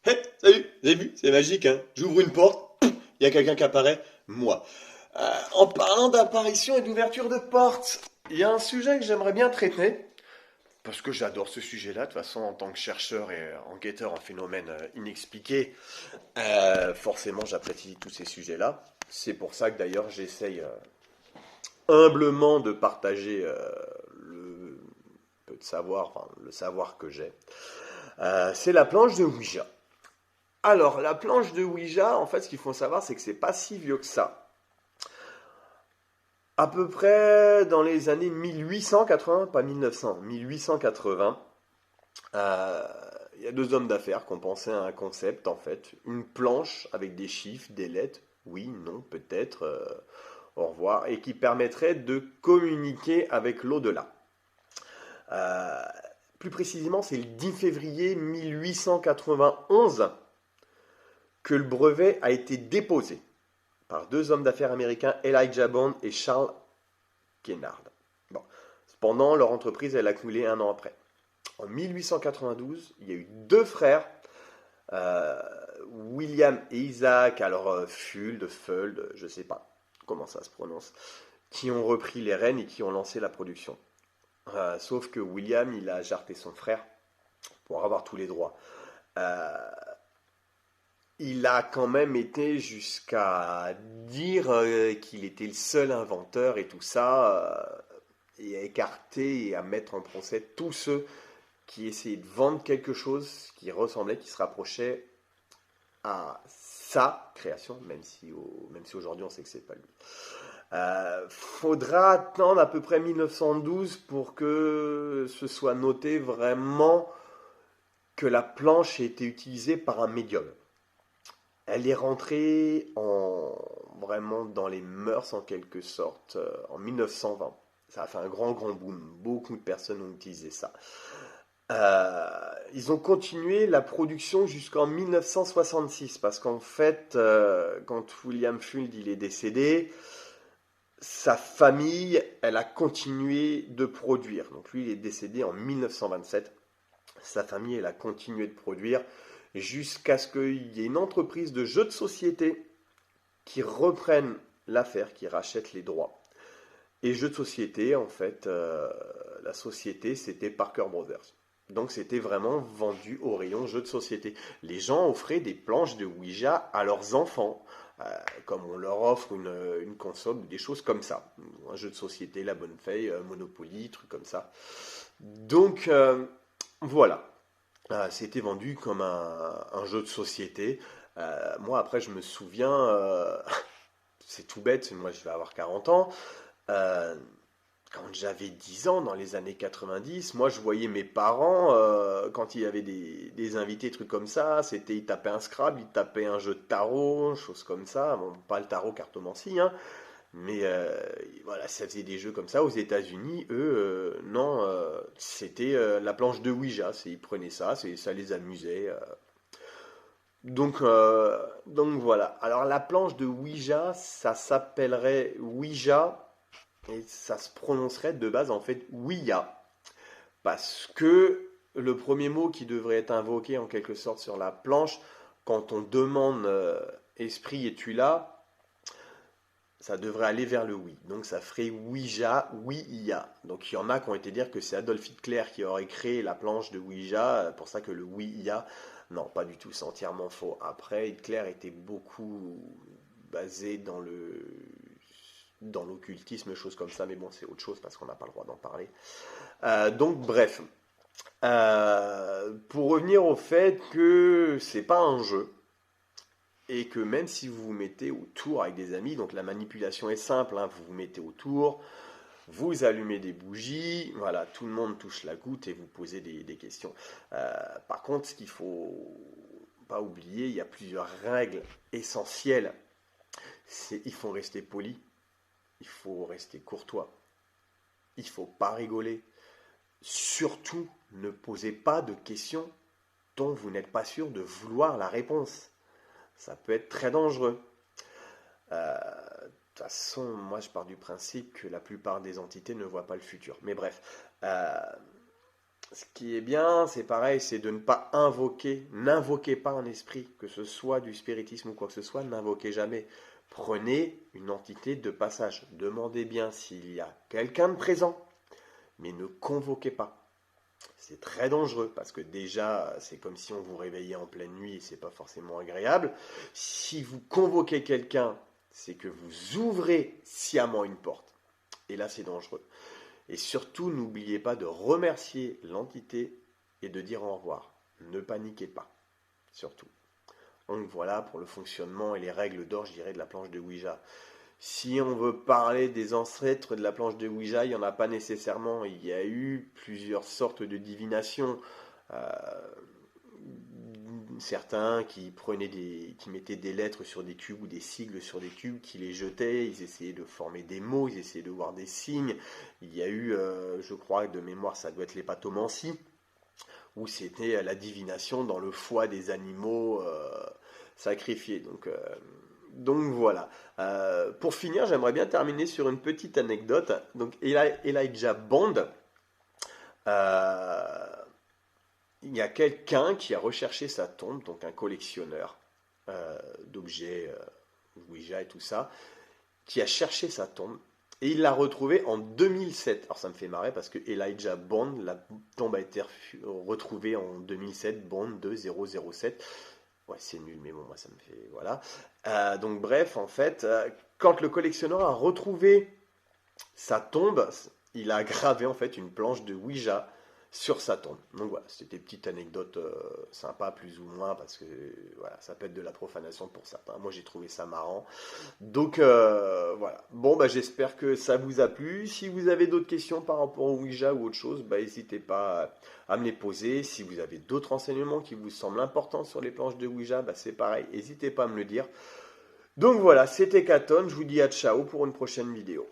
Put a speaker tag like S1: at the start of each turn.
S1: Hey, salut, vous avez vu, c'est magique, hein. J'ouvre une porte, il y a quelqu'un qui apparaît, moi. En parlant d'apparition et d'ouverture de porte, il y a un sujet que j'aimerais bien traiter, parce que j'adore ce sujet-là, de toute façon, en tant que chercheur et enquêteur en phénomènes inexpliqués, forcément j'apprécie tous ces sujets-là. C'est pour ça que d'ailleurs j'essaye humblement de partager le peu de savoir, enfin, le savoir que j'ai. C'est la planche de Ouija. Alors, la planche de Ouija, en fait, ce qu'il faut savoir, c'est que c'est pas si vieux que ça. À peu près dans les années 1880, pas 1900, 1880, euh, il y a deux hommes d'affaires qui ont pensé à un concept, en fait. Une planche avec des chiffres, des lettres, oui, non, peut-être, au revoir, et qui permettrait de communiquer avec l'au-delà. Euh, Plus précisément, c'est le 10 février 1891 que le brevet a été déposé par deux hommes d'affaires américains, Elijah Bond et Charles Kennard. Bon. Cependant, leur entreprise, elle a coulé un an après. En 1892, il y a eu deux frères, euh, William et Isaac, alors Fuld, je ne sais pas comment ça se prononce, qui ont repris les rênes et qui ont lancé la production. Sauf que William, il a jarté son frère pour avoir tous les droits. Euh, il a quand même été jusqu'à dire qu'il était le seul inventeur et tout ça, et à écarter et à mettre en procès tous ceux qui essayaient de vendre quelque chose qui ressemblait, qui se rapprochait à sa création, même si aujourd'hui on sait que c'est pas lui. Faudra attendre à peu près 1912 pour que ce soit noté vraiment que la planche a été utilisée par un médium. Elle est rentrée vraiment dans les mœurs en quelque sorte en 1920. Ça a fait un grand boom. Beaucoup de personnes ont utilisé ça. Ils ont continué la production jusqu'en 1966 parce qu'en fait, quand William Fuld il est décédé, sa famille, elle a continué de produire. Donc lui, il est décédé en 1927. Sa famille, elle a continué de produire jusqu'à ce qu'il y ait une entreprise de jeux de société qui reprenne l'affaire, qui rachète les droits. Et jeux de société, en fait, la société, c'était Parker Brothers. Donc c'était vraiment vendu au rayon jeux de société. Les gens offraient des planches de Ouija à leurs enfants, comme on leur offre une console ou des choses comme ça. Un jeu de société, la bonne feuille, Monopoly, trucs comme ça. Donc voilà. C'était vendu comme un jeu de société. Moi, après, je me souviens, c'est tout bête, moi je vais avoir 40 ans. Euh, Quand j'avais 10 ans, dans les années 90, moi je voyais mes parents, quand il y avait des invités, trucs comme ça, c'était ils tapaient un Scrabble, ils tapaient un jeu de tarot, choses comme ça. Bon, pas le tarot cartomancie, hein, mais voilà, ça faisait des jeux comme ça. Aux États-Unis, eux, non, c'était la planche de Ouija. Ils prenaient ça, ça les amusait. Donc voilà. Alors la planche de Ouija, ça s'appellerait Ouija et ça se prononcerait de base en fait Ouija. Parce que le premier mot qui devrait être invoqué en quelque sorte sur la planche, quand on demande esprit es-tu là, ça devrait aller vers le oui. Donc ça ferait Ouija, Ouija. Donc il y en a qui ont été dire que c'est Adolf Hitler qui aurait créé la planche de Ouija, pour ça que le Ouija, non, pas du tout, c'est entièrement faux. Après, Hitler était beaucoup basé dans l'occultisme, choses comme ça, mais bon, c'est autre chose parce qu'on n'a pas le droit d'en parler. Donc bref, pour revenir au fait que c'est pas un jeu, et que même si vous vous mettez autour avec des amis, donc la manipulation est simple, hein, vous vous mettez autour, vous allumez des bougies, voilà, tout le monde touche la goutte et vous posez des questions. Par contre, ce qu'il faut pas oublier, il y a plusieurs règles essentielles. Il faut rester poli, il faut rester courtois, il faut pas rigoler. Surtout, ne posez pas de questions dont vous n'êtes pas sûr de vouloir la réponse. Ça peut être très dangereux. De toute façon, moi je pars du principe que la plupart des entités ne voient pas le futur. Mais bref, Ce qui est bien, c'est pareil, c'est de ne pas invoquer, n'invoquez pas un esprit, que ce soit du spiritisme ou quoi que ce soit, n'invoquez jamais. Prenez une entité de passage. Demandez bien s'il y a quelqu'un de présent, mais ne convoquez pas. C'est très dangereux parce que déjà, c'est comme si on vous réveillait en pleine nuit et c'est pas forcément agréable. Si vous convoquez quelqu'un, c'est que vous ouvrez sciemment une porte. Et là, c'est dangereux. Et surtout, n'oubliez pas de remercier l'entité et de dire au revoir. Ne paniquez pas, surtout. Donc voilà pour le fonctionnement et les règles d'or, je dirais, de la planche de Ouija. Si on veut parler des ancêtres de la planche de Ouija, il n'y en a pas nécessairement. Il y a eu plusieurs sortes de divinations. Euh, Certains qui qui mettaient des lettres sur des cubes ou des sigles sur des cubes, qui les jetaient, ils essayaient de former des mots, ils essayaient de voir des signes. Il y a eu, je crois, de mémoire, ça doit être l'hépatomancie, où c'était la divination dans le foie des animaux sacrifiés. Donc voilà. Pour finir, j'aimerais bien terminer sur une petite anecdote. Donc Elijah Bond, euh, il y a quelqu'un qui a recherché sa tombe, donc un collectionneur d'objets Ouija et tout ça, qui a cherché sa tombe et il l'a retrouvée en 2007. Alors ça me fait marrer parce que Elijah Bond, la tombe a été retrouvée en 2007, Bond 2007. Ouais, c'est nul, mais bon, moi ça me fait. Voilà. Donc bref, en fait, quand le collectionneur a retrouvé sa tombe, il a gravé en fait une planche de Ouija sur sa tombe. Donc voilà, c'était une petite anecdote sympa plus ou moins parce que voilà, ça peut être de la profanation pour certains. Moi j'ai trouvé ça marrant. Donc voilà. Bon bah j'espère que ça vous a plu. Si vous avez d'autres questions par rapport au Ouija ou autre chose, bah n'hésitez pas à me les poser. Si vous avez d'autres renseignements qui vous semblent importants sur les planches de Ouija, bah c'est pareil, n'hésitez pas à me le dire. Donc voilà, c'était Katon, je vous dis à ciao pour une prochaine vidéo.